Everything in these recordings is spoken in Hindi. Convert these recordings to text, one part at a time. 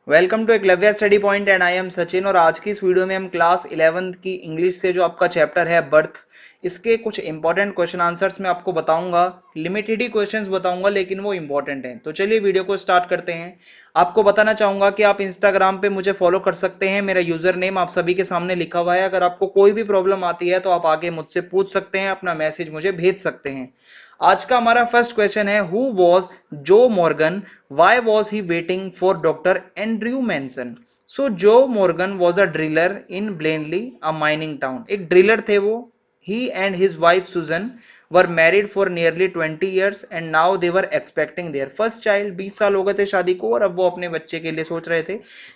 Welcome to Eklavya study point and I am Sachin. और आज की इस वीडियो में हम क्लास 11th की इंग्लिश से जो आपका चैप्टर है बर्थ, इसके कुछ इंपॉर्टेंट क्वेश्चन आंसर्स मैं आपको बताऊंगा। लिमिटेड ही क्वेश्चंस बताऊंगा लेकिन वो इंपॉर्टेंट हैं। तो चलिए वीडियो को स्टार्ट करते हैं। आपको बताना चाहूंगा कि आप इंस्टाग्राम पे मुझे फॉलो कर सकते हैं। मेरा यूजर नेम आप सभी के सामने लिखा हुआ है। अगर आपको कोई भी प्रॉब्लम आती है तो आप आगे मुझसे पूछ सकते हैं, अपना मैसेज मुझे भेज सकते हैं। आज का हमारा फर्स्ट क्वेश्चन है, who was Joe Morgan, why was he waiting for doctor Andrew Manson. So Joe Morgan was a driller in Blaenelly, a mining town. एक ड्रिलर थे वो। He and his wife Susan were married for nearly 20 years and now they were expecting their first child. 20 साल हो गए थे शादी को और अब वो अपने बच्चे के लिए सोच रहे थे।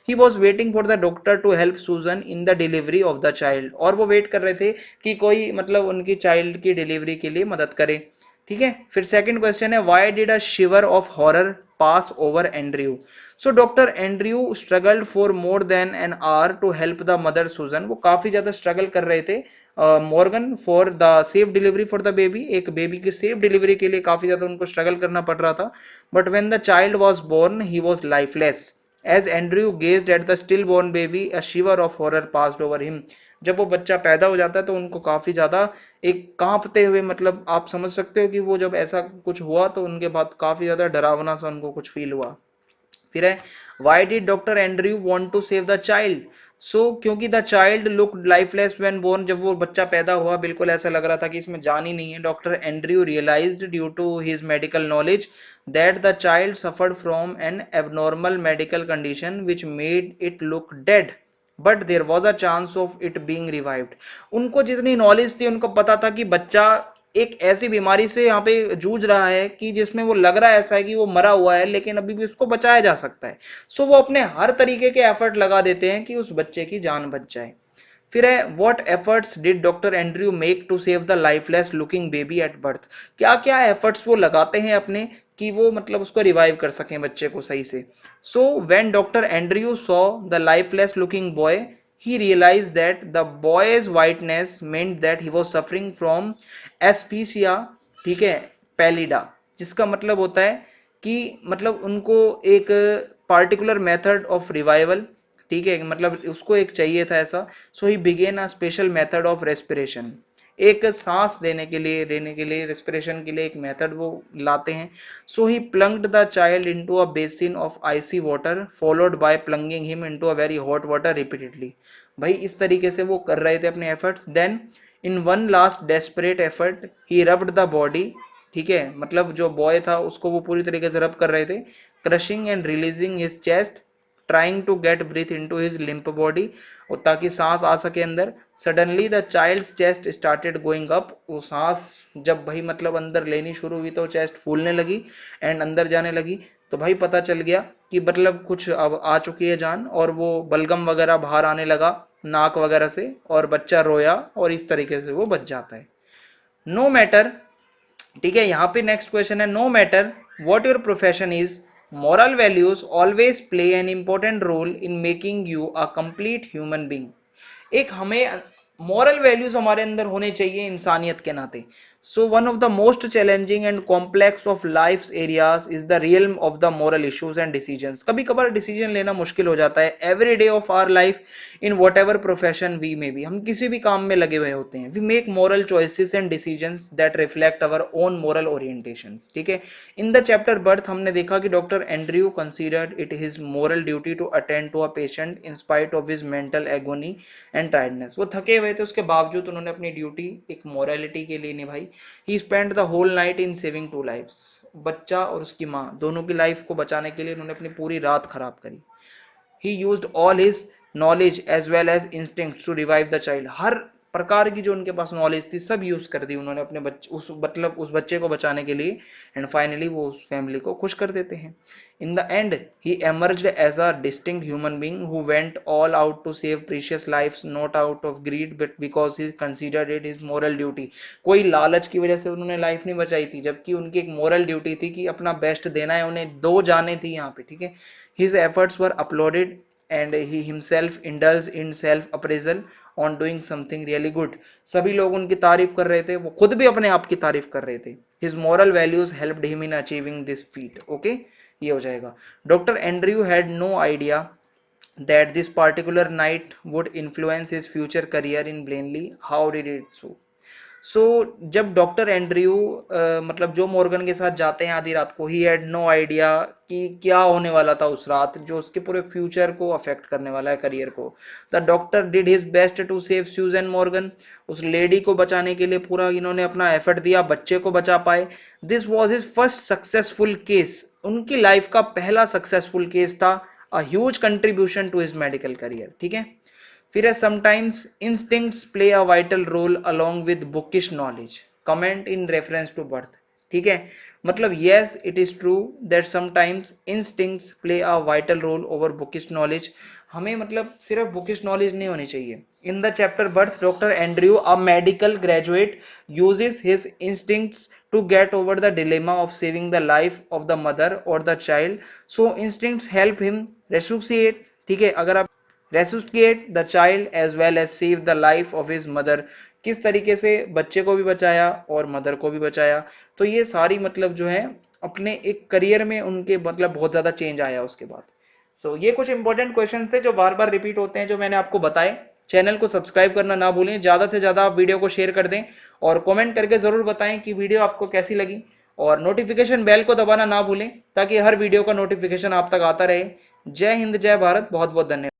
He was waiting for the doctor to help Susan in the delivery of the child. और वो वेट कर रहे थे कि कोई मतलब उनकी चाइल्ड की डिलीवरी के लिए मदद करे। ठीक है। फिर सेकंड क्वेश्चन है, why did a shiver of horror pass over Andrew. So doctor Andrew struggled for more than an hour to help the mother Susan. वो काफी ज्यादा स्ट्रगल कर रहे थे Morgan for the safe delivery for the baby. एक बेबी की सेफ डिलीवरी के लिए काफी ज्यादा उनको स्ट्रगल करना पड़ रहा था। But when the child was born he was lifeless. As Andrew gazed at the stillborn baby a shiver of horror passed over him. जब वो बच्चा पैदा हो जाता है तो उनको काफी ज्यादा एक कांपते हुए, मतलब आप समझ सकते हो कि वो जब ऐसा कुछ हुआ तो उनके बाद काफी ज्यादा डरावना सा उनको कुछ फील हुआ। फिर है, why did doctor Andrew want to save the child. So क्योंकि the child look lifeless when born. जब वो बच्चा पैदा हुआ बिल्कुल ऐसा लग रहा था कि इसमें जान ही नहीं है। Doctor Andrew realised due to his medical knowledge that the child suffered from an abnormal medical condition which made it look dead, but there was a chance of it being revived. उनको जितनी नॉलेज थी उनको पता था कि बच्चा एक ऐसी बीमारी से यहाँ पे जूझ रहा है कि जिसमें वो लग रहा है ऐसा है कि वो मरा हुआ है, लेकिन अभी भी उसको बचाया जा सकता है। सो वो अपने हर तरीके के एफर्ट लगा देते हैं कि उस बच्चे की जान बच जाए। फिर है, what efforts did doctor Andrew make to save the lifeless looking baby at birth. क्या क्या एफर्ट्स वो लगाते हैं अपने कि वो मतलब उसको रिवाइव कर सकें बच्चे को सही से। So when doctor Andrew saw the lifeless looking boy he realized that the boy's whiteness meant that he was suffering from एस्पीसिया, ठीक है, पैलिडा। जिसका मतलब होता है कि मतलब उनको एक पार्टिकुलर मेथड ऑफ रिवाइवल, ठीक है, मतलब उसको एक चाहिए था ऐसा। So he began a special method of respiration. एक सांस देने के लिए रेस्पिरेशन के लिए एक मेथड वो लाते हैं। So he plunged the child into a basin of icy water followed by plunging him into a very hot water repeatedly. भाई इस तरीके से वो कर रहे थे अपने efforts. Then in one last desperate effort he rubbed the body, ठीक है, मतलब जो बॉय था उसको वो पूरी तरीके से रब कर रहे थे। Crushing and releasing his chest, trying to get breath into his limp body, और ताकि सांस आ सके अंदर। Suddenly the child's chest started going up. वो सांस जब भाई मतलब अंदर लेनी शुरू हुई तो चेस्ट फूलने लगी एंड अंदर जाने लगी। तो भाई पता चल गया कि मतलब कुछ अब आ चुकी है जान, और वो बलगम वगैरह बाहर आने लगा नाक वगैरह से, और बच्चा रोया और इस तरीके से वो बच जाता है। नो मैटर, ठीक है, यहाँ पे नेक्स्ट क्वेश्चन है, no matter what your profession is, moral values always play an important role in making you a complete human being। एक हमें मॉरल वैल्यूज हमारे अंदर होने चाहिए इंसानियत के नाते। So one of the most challenging and complex of life areas is the realm of the moral issues and decisions. कभी कभार डिसीजन लेना मुश्किल हो जाता है। Every day of our life in whatever profession we may be, हम किसी भी काम में लगे हुए होते हैं। We make moral choices and decisions that reflect our own moral orientations, ठीक है। इन द चैप्टर बर्थ हमने देखा कि doctor Andrew considered it his moral duty to attend to a patient in spite of his mental agony and tiredness. वो थके हुए थे, उसके बावजूद उन्होंने अपनी ड्यूटी एक मोरालिटी के लिए निभाई। He spend the whole night in saving two lives. बच्चा और उसकी माँ दोनों की लाइफ को बचाने के लिए उन्होंने अपनी पूरी रात खराब करी। He used all his knowledge as well as instinct to revive the child. हर प्रकार की जो उनके पास नॉलेज थी सब यूज कर दी उन्होंने अपने बच्चे उस मतलब उस बच्चे को बचाने के लिए। एंड फाइनली वो उस फैमिली को खुश कर देते हैं। In the end he emerged as a distinct human being who went all out to save precious lives, not out of greed but because he considered it his moral duty. कोई लालच की वजह से उन्होंने लाइफ नहीं बचाई थी, जबकि उनकी एक मोरल ड्यूटी थी कि अपना बेस्ट देना है उन्हें। दो जाने थी यहाँ पे, ठीक है। His efforts were uploaded and he himself indulged in self appraisal on doing something really good। सभी लोग उनकी तारीफ कर रहे थे, वो खुद भी अपने आप की तारीफ कर रहे थे। his moral values helped him in achieving this feat, okay। ये हो जाएगा। Doctor Andrew had no idea that this particular night would influence his future career in Blanley. How did it so? सो जब डॉक्टर एंड्रयू मतलब जो मॉर्गन के साथ जाते हैं आधी रात को, ही हैड नो आइडिया कि क्या होने वाला था उस रात जो उसके पूरे फ्यूचर को अफेक्ट करने वाला है, करियर को। The doctor did his best to save Susan Morgan. उस लेडी को बचाने के लिए पूरा इन्होंने अपना एफर्ट दिया, बच्चे को बचा पाए। This was his first successful case, उनकी लाइफ का पहला सक्सेसफुल केस था। A huge contribution to his medical career. ठीक है। फिर है sometimes instincts play a vital role along with bookish knowledge, comment in reference to birth. ठीक है, मतलब yes it is true that sometimes instincts play a vital role over bookish knowledge. हमें मतलब सिर्फ बुकिश नॉलेज नहीं होनी चाहिए। In the chapter birth doctor Andrew a medical graduate uses his instincts to get over the dilemma of saving the life of the mother or the child, so instincts help him resuscitate। ठीक है, अगर आप resuscitate the child as well as save the life of his mother, किस तरीके से बच्चे को भी बचाया और मदर को भी बचाया। तो ये सारी मतलब जो है अपने एक करियर में उनके मतलब बहुत ज्यादा चेंज आया उसके बाद। सो ये कुछ इंपॉर्टेंट क्वेश्चन थे जो बार बार रिपीट होते हैं जो मैंने आपको बताए। चैनल को सब्सक्राइब करना ना भूलें, ज्यादा से ज्यादा आप वीडियो को शेयर कर दें और कमेंट करके जरूर बताएं कि वीडियो आपको कैसी लगी। और नोटिफिकेशन बेल को दबाना ना भूलें ताकि हर वीडियो का नोटिफिकेशन आप तक आता रहे। जय हिंद, जय भारत, बहुत बहुत धन्यवाद।